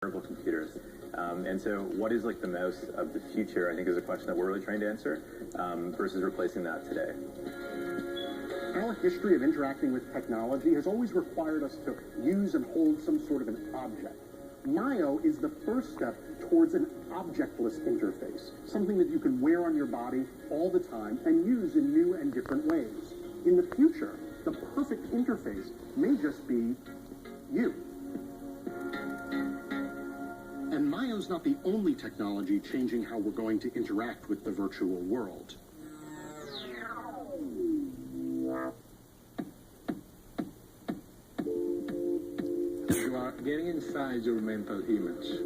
wearable computers. And so what is like the most of the future, I think, is a question that we're really trying to answer versus replacing that today. Our history of interacting with technology has always required us to use and hold some sort of an object. Myo is the first step towards an objectless interface, something that you can wear on your body all the time and use in new and different ways. In the future, the perfect interface may just be you. And Myo's not the only technology changing how we're going to interact with the virtual world. You are getting inside your mental image.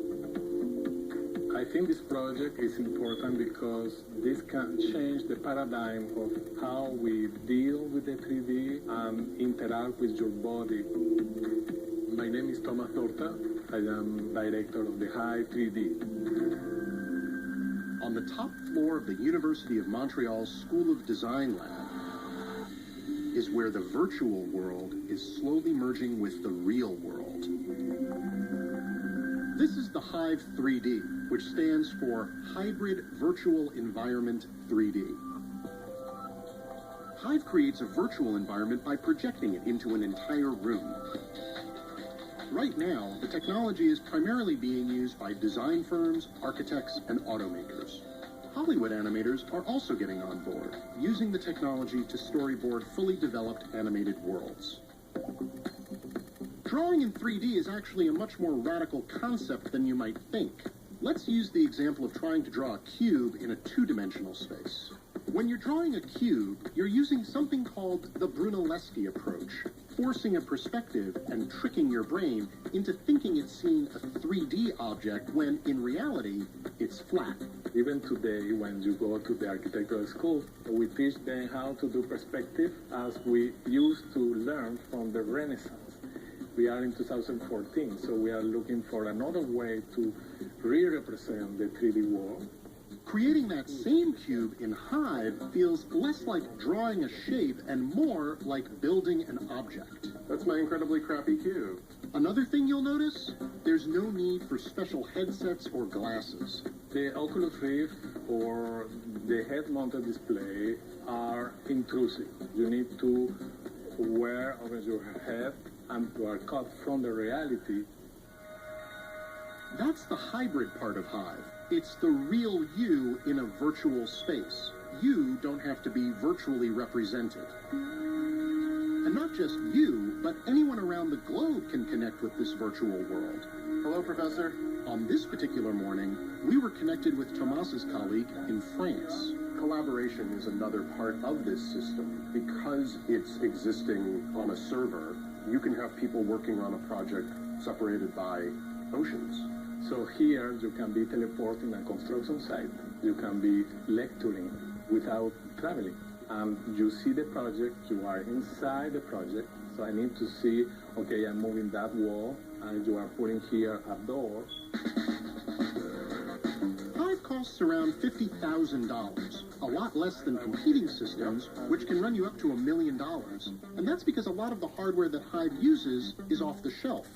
I think this project is important because this can change the paradigm of how we deal with the 3D and interact with your body. My name is Thomas Dorta. I am director of the Hive 3D. On the top floor of the University of Montreal's School of Design lab is where the virtual world is slowly merging with the real world. This is the Hive 3D, which stands for Hybrid Virtual Environment 3D. Hive creates a virtual environment by projecting it into an entire room. Right now, the technology is primarily being used by design firms, architects, and automakers. Hollywood animators are also getting on board, using the technology to storyboard fully developed animated worlds. Drawing in 3D is actually a much more radical concept than you might think. Let's use the example of trying to draw a cube in a two-dimensional space. When you're drawing a cube, you're using something called the Brunelleschi approach, forcing a perspective and tricking your brain into thinking it's seeing a 3D object when, in reality, it's flat. Even today, when you go to the architectural school, we teach them how to do perspective as we used to learn from the Renaissance. We are in 2014, so we are looking for another way to re-represent the 3D world. Creating that same cube in Hive feels less like drawing a shape and more like building an object. That's my incredibly crappy cube. Another thing you'll notice, there's no need for special headsets or glasses. The Oculus Rift or the head-mounted display are intrusive. You need to wear over your head and you are cut from the reality. That's the hybrid part of Hive. It's the real you in a virtual space. You don't have to be virtually represented. And not just you, but anyone around the globe can connect with this virtual world. Hello, Professor. On this particular morning, we were connected with Thomas's colleague in France. Collaboration is another part of this system. Because it's existing on a server, you can have people working on a project separated by oceans. So here you can be teleporting a construction site. You can be lecturing without traveling. You see the project, you are inside the project. So I need to see, okay, I'm moving that wall, and you are putting here a door. Hive costs around $50,000, a lot less than competing systems, which can run you up to $1 million. And that's because a lot of the hardware that Hive uses is off the shelf.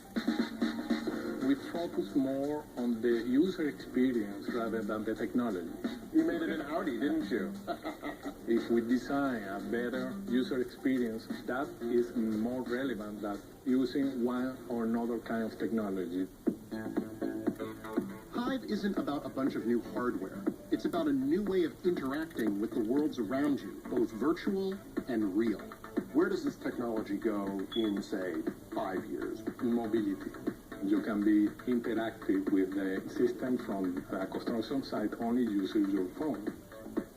We focus more on the user experience rather than the technology. You made it in Audi, didn't you? If we design a better user experience, that is more relevant than using one or another kind of technology. Hive isn't about a bunch of new hardware. It's about a new way of interacting with the worlds around you, both virtual and real. Where does this technology go in, say, 5 years? Mobility. You can be interactive with the system from a construction site only using your phone.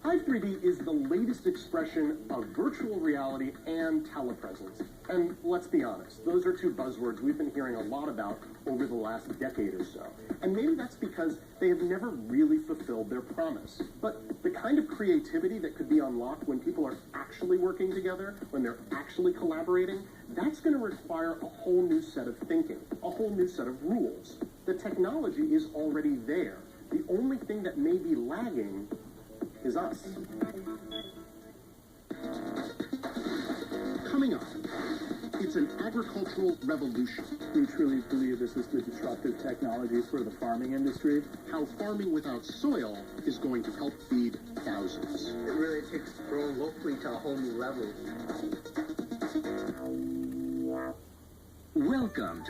Hive 3D is the latest expression of virtual reality and telepresence. And let's be honest, those are two buzzwords we've been hearing a lot about over the last decade or so. And maybe that's because they have never really fulfilled their promise. But the kind of creativity that could be unlocked when people are actually working together, when they're actually collaborating, that's going to require a whole new set of thinking, a whole new set of rules. The technology is already there. The only thing that may be lagging is us. Coming up, It's an agricultural revolution. We truly believe this is the disruptive technology for the farming industry. How farming without soil is going to help feed thousands. It really takes growing locally to a whole new level. Welcome